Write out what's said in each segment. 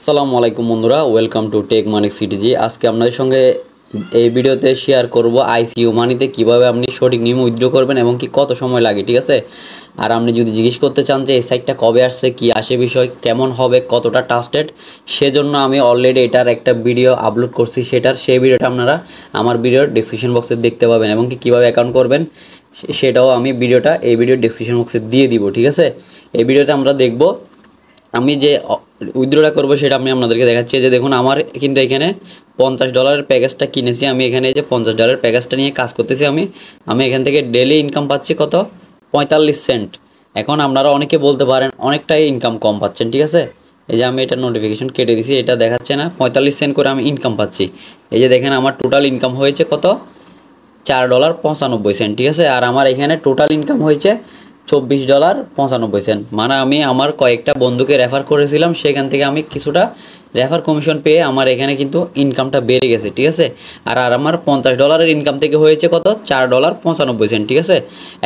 আসসালামু আলাইকুম বন্ধুরা, welcome to Tech Money CTG. আজকে আপনাদের সঙ্গে এই ভিডিওতে শেয়ার করব আইসিইউ মানিতে কিভাবে আপনি সঠিক নিয়মে উইথড্র করবেন এবং কি কত সময় লাগে, ঠিক আছে। আর আপনি যদি জিজ্ঞেস করতে চান যে এই সাইটটা কবে আসছে, কি আসে, বিষয় কেমন হবে, কতটা ট্রাস্টেড, সেজন্য আমি অলরেডি এটার একটা ভিডিও আপলোড করছি। সেই ভিডিওটা আপনারা আমার ভিডিওর ডেসক্রিপশন বক্সে দেখতে পাবেন এবং কি কীভাবে অ্যাকাউন্ট করবেন সেটাও আমি এই ভিডিওর ডেসক্রিপশন বক্সে দিয়ে দিব, ঠিক আছে। এই ভিডিওতে আমরা দেখব আমি যে উইথড্রটা করবো সেটা আমি আপনাদেরকে দেখাচ্ছি। যে দেখুন, আমার কিন্তু এখানে $50 প্যাকেজটা কিনেছি। আমি এখানে এই যে $50 প্যাকেজটা নিয়ে কাজ করতেছি। আমি এখান থেকে ডেলি ইনকাম পাচ্ছি কত, 45 সেন্ট। এখন আপনারা অনেকে বলতে পারেন অনেকটাই ইনকাম কম পাচ্ছেন, ঠিক আছে। এই যে আমি এটা নোটিফিকেশন কেটে দিছি, এটা দেখাচ্ছে না, 45 সেন্ট করে আমি ইনকাম পাচ্ছি। এই যে দেখেন আমার টোটাল ইনকাম হয়েছে কত, $4.95, ঠিক আছে। আর আমার এখানে টোটাল ইনকাম হয়েছে $24.95। মানে আমি আমার কয়েকটা বন্ধুকে রেফার করেছিলাম, সেখান থেকে আমি কিছুটা রেফার কমিশন পেয়ে আমার এখানে কিন্তু ইনকামটা বেড়ে গেছে, ঠিক আছে। আর আমার $50 ইনকাম থেকে হয়েছে কত, $4.95, ঠিক আছে।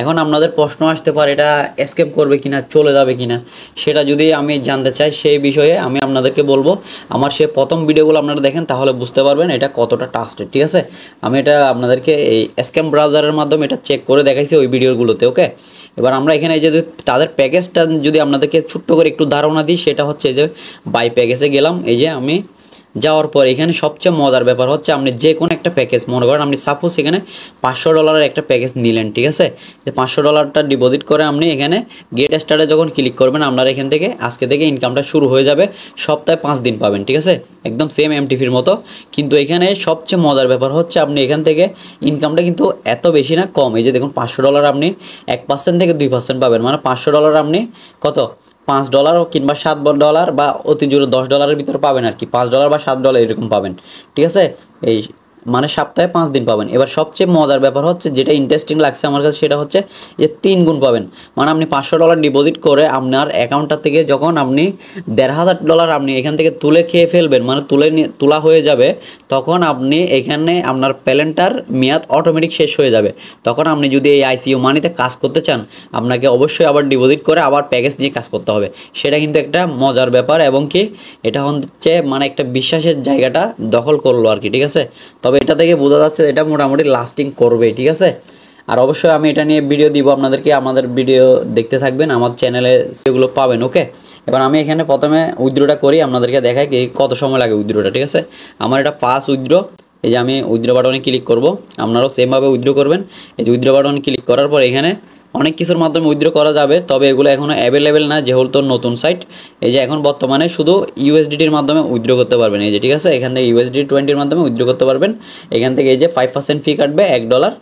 এখন আপনাদের প্রশ্ন আসতে পারে এটা স্ক্যাম করবে কিনা, চলে যাবে কিনা, সেটা যদি আমি জানতে চাই সেই বিষয়ে আমি আপনাদেরকে বলবো। আমার সে প্রথম ভিডিওগুলো আপনারা দেখেন, তাহলে বুঝতে পারবেন এটা কতটা ট্রাস্টেড, ঠিক আছে। আমি এটা আপনাদেরকে এই স্ক্যাম ব্রাউজারের মাধ্যমে এটা চেক করে দেখাইছি ওই ভিডিওগুলোতে, ওকে। এবার আমরা এখানে এই যে তাদের প্যাকেজটা যদি আপনাদেরকে ছোট্ট করে একটু ধারণা দিই, সেটা হচ্ছে যে বাই প্যাকেজে গেলাম। এই যে আমি যাওয়ার পর এখানে সবচেয়ে মজার ব্যাপার হচ্ছে আপনি যে কোনো একটা প্যাকেজ, মনে করেন আপনি সাপোজ এখানে $500 একটা প্যাকেজ নিলেন, ঠিক আছে। যে $500টা ডিপোজিট করে আপনি এখানে গেট স্টার্টে যখন ক্লিক করবেন, আপনার এখান থেকে আজকে থেকে ইনকামটা শুরু হয়ে যাবে। সপ্তাহে 5 দিন পাবেন, ঠিক আছে, একদম সেম এমটিভির মতো। কিন্তু এখানে সবচেয়ে মজার ব্যাপার হচ্ছে আপনি এখান থেকে ইনকামটা কিন্তু এত বেশি না, কম। এই যে দেখুন, $500 আপনি 1% থেকে 2% পাবেন। মানে $500 আপনি কত, $5 কিংবা $7 বা অতি জোরে $10 ভিতরে পাবেন আর কি। $5 বা $7 এরকম পাবেন, ঠিক আছে। এই মানে সপ্তাহে 5 দিন পাবেন। এবার সবচেয়ে মজার ব্যাপার হচ্ছে, যেটা ইন্টারেস্টিং লাগছে আমার কাছে, সেটা হচ্ছে যে 3 গুণ পাবেন। মানে আপনি $500 ডিপোজিট করে আপনার অ্যাকাউন্টটা থেকে যখন আপনি $1500 আপনি এখান থেকে তুলে খেয়ে ফেলবেন, মানে তোলা হয়ে যাবে, তখন আপনি এখানে আপনার প্ল্যানটার মেয়াদ অটোমেটিক শেষ হয়ে যাবে। তখন আপনি যদি এই আইসিইউ মানিতে কাজ করতে চান, আপনাকে অবশ্যই আবার ডিপোজিট করে আবার প্যাকেজ নিয়ে কাজ করতে হবে। সেটা কিন্তু একটা মজার ব্যাপার এবং কি এটা হচ্ছে মানে একটা বিশ্বাসের জায়গাটা দখল করলো আর কি, ঠিক আছে। তবে এটা থেকে বোঝা যাচ্ছে এটা মোটামুটি লাস্টিং করবে, ঠিক আছে। আর অবশ্যই আমি এটা নিয়ে ভিডিও দিব আপনাদেরকে, আমাদের ভিডিও দেখতে থাকবেন, আমার চ্যানেলে সেগুলো পাবেন, ওকে। এবার আমি এখানে প্রথমে উইথড্রটা করি, আপনাদেরকে দেখাই কি কত সময় লাগে উইথড্রটা, ঠিক আছে। আমার এটা ফার্স্ট উইথড্র। এই যে আমি উইথড্র বাটনে ক্লিক করব, আপনারাও সেমভাবে উইথড্র করবেন। এই যে উইথড্র বাটনে ক্লিক করার পর এখানে অনেক কিছুর মাধ্যমে উইথড্র করা যাবে, তবে এগুলো এখনও অ্যাভেলেবেল না, যেহেতু নতুন সাইট। এই যে এখন বর্তমানে শুধু ইউএসডিটির মাধ্যমে উইথড্র করতে পারবেন। এই যে, ঠিক আছে, এখান থেকে USD20 মাধ্যমে উইথড্র করতে পারবেন। এখান থেকে এই যে 5% ফি কাটবে, $1,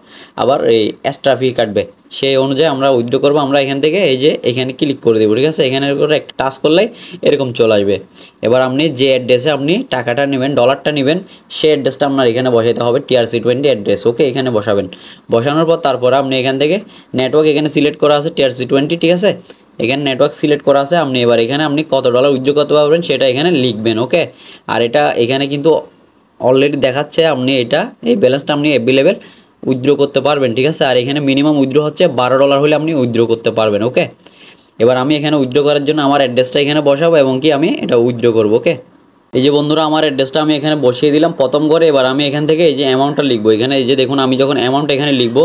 আবার এই এক্সট্রা ফি কাটবে। সেই অনুযায়ী আমরা উইথড্র করবো। আমরা এখান থেকে এই যে এখানে ক্লিক করে দেবো, ঠিক আছে। এখানের উপরে একটা টাচ করলেই এরকম চলে আসবে। এবার আপনি যে অ্যাড্রেসে আপনি টাকাটা নেবেন, ডলারটা নেবেন, সেই অ্যাড্রেসটা আপনার এখানে বসাইতে হবে, TRC20 অ্যাড্রেস, ওকে। এখানে বসাবেন। বসানোর পর তারপর আপনি এখান থেকে নেটওয়ার্ক এখানে সিলেক্ট করা আছে TRC20, ঠিক আছে। এখানে নেটওয়ার্ক সিলেক্ট করা আছে। আপনি এবার এখানে আপনি কত ডলার উইথড্র করতে পারবেন সেটা এখানে লিখবেন, ওকে। আর এটা এখানে কিন্তু অলরেডি দেখাচ্ছে আপনি এই ব্যালেন্সটা আপনি অ্যাভেলেবেল উইথড্র করতে পারবেন, ঠিক আছে। আর এখানে মিনিমাম উইথড্র হচ্ছে $12 হলে আপনি উইথড্র করতে পারবেন, ওকে। এবার আমি এখানে উইথড্র করার জন্য আমার অ্যাড্রেসটা এখানে বসাবো এবং কি আমি এটা উইথড্র করবো, ওকে। এই যে বন্ধুরা, আমার অ্যাড্রেসটা আমি এখানে বসিয়ে দিলাম প্রথম করে। এবার আমি এখান থেকে এই যে অ্যামাউন্টটা লিখবো এখানে। এই যে দেখুন, আমি যখন অ্যামাউন্ট এখানে লিখবো,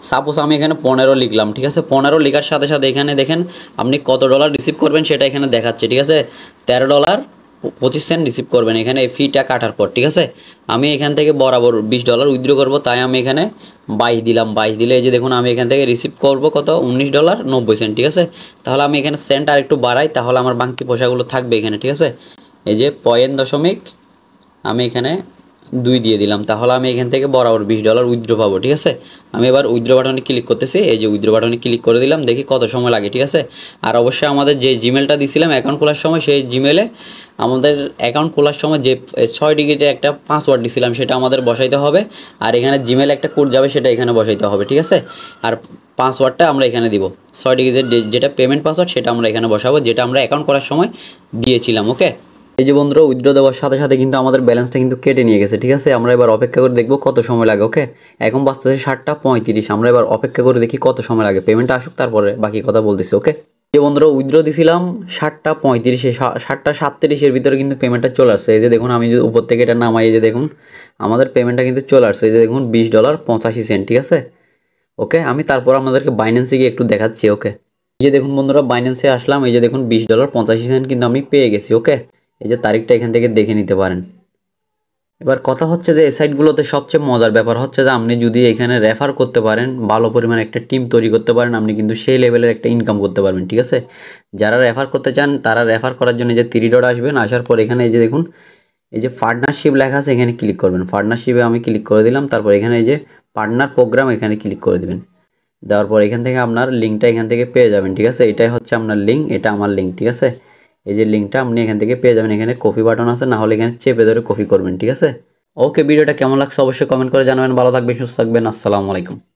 সাপোজ আমি এখানে 15 লিখলাম, ঠিক আছে। 15 লেখার সাথে সাথে এখানে দেখেন আপনি কত ডলার রিসিভ করবেন সেটা এখানে দেখাচ্ছে, ঠিক আছে। $13.25 রিসিভ করবেন এখানে এই ফিটা কাটার পর, ঠিক আছে। আমি এখান থেকে বরাবর $20 উইথড্র করবো, তাই আমি এখানে 22 দিলাম। 22 দিলে এই যে দেখুন, আমি এখান থেকে রিসিভ করবো কত, $19.90, ঠিক আছে। তাহলে আমি এখানে সেন্ট আর একটু বাড়াই, তাহলে আমার বাকি পয়সাগুলো থাকবে এখানে, ঠিক আছে। এই যে 0.2 আমি এখানে 2 দিয়ে দিলাম, তাহলে আমি এখান থেকে বরাবর $20 উইথড্র পাবো, ঠিক আছে। আমি এবার উইথড্র বাটনে ক্লিক করতেছি। এই যে উইথড্র বাটনে ক্লিক করে দিলাম, দেখি কত সময় লাগে, ঠিক আছে। আর অবশ্যই আমাদের যে জিমেলটা দিছিলাম অ্যাকাউন্ট খোলার সময়, সেই জিমেলে আমাদের অ্যাকাউন্ট খোলার সময় যে 6 ডিজিটের একটা পাসওয়ার্ড দিছিলাম সেটা আমাদের বসাইতে হবে। আর এখানে জিমেল একটা কোড যাবে, সেটা এখানে বসাইতে হবে, ঠিক আছে। আর পাসওয়ার্ডটা আমরা এখানে দিব, 6 ডিজিটের যেটা পেমেন্ট পাসওয়ার্ড সেটা আমরা এখানে বসাবো, যেটা আমরা অ্যাকাউন্ট করার সময় দিয়েছিলাম, ওকে। এই যে বন্ধুরা, উইথড্র দেওয়ার সাথে সাথে কিন্তু আমাদের ব্যালেন্সটা কিন্তু কেটে নিয়ে গেছে, ঠিক আছে। আমরা এবার অপেক্ষা করে দেখবো কত সময় লাগে, ওকে। এখন বাজতেছে 7টা 35। আমরা এবার অপেক্ষা করে দেখি কত সময় লাগে, পেমেন্টটা আসুক, তারপরে বাকি কথা বলতেছি, ওকে। যে বন্ধুরা উইথড্র দিছিলাম 7:35 7:37 ভিতরে কিন্তু পেমেন্টটা চলে আসছে। এই যে দেখুন আমি যদি উপর থেকে এটা নামাই, এই যে দেখুন আমাদের পেমেন্টটা কিন্তু চলে আসছে। এই যে দেখুন $20.85, ঠিক আছে। ওকে, আমি তারপর আপনাদেরকে বাইন্যান্সে গিয়ে একটু দেখাচ্ছি। ওকে, এই যে দেখুন বন্ধুরা বাইন্যান্সে আসলাম, এই যে দেখুন $20.85 কিন্তু আমি পেয়ে গেছি। ওকে, এই যে তারিখটা এখান থেকে দেখে নিতে পারেন। এবার কথা হচ্ছে যে এই সাইটগুলোতে সবচেয়ে মজার ব্যাপার হচ্ছে যে আপনি যদি এখানে রেফার করতে পারেন, ভালো পরিমাণে একটা টিম তৈরি করতে পারেন, আপনি কিন্তু সেই লেভেলের একটা ইনকাম করতে পারবেন, ঠিক আছে। যারা রেফার করতে চান তারা রেফার করার জন্য যে 3 ডট আসবেন, আসার পর এখানে এই যে দেখুন এই যে পার্টনারশিপ লেখা আছে, এখানে ক্লিক করবেন। পার্টনারশিপে আমি ক্লিক করে দিলাম। তারপর এখানে এই যে পার্টনার প্রোগ্রাম, এখানে ক্লিক করে দিবেন। দেওয়ার পর এখান থেকে আপনার লিঙ্কটা এখান থেকে পেয়ে যাবেন, ঠিক আছে। এটাই হচ্ছে আপনার লিঙ্ক, এটা আমার লিঙ্ক, ঠিক আছে। এই যে লিঙ্কটা আপনি এখান থেকে পেয়ে যাবেন। এখানে কপি বাটন আছে, না হলে এখানে চেপে ধরে কপি করবেন, ঠিক আছে। ওকে, ভিডিওটা কেমন লাগছে অবশ্যই কমেন্ট করে জানাবেন। ভালো থাকবেন, সুস্থ থাকবেন, আসসালামু আলাইকুম।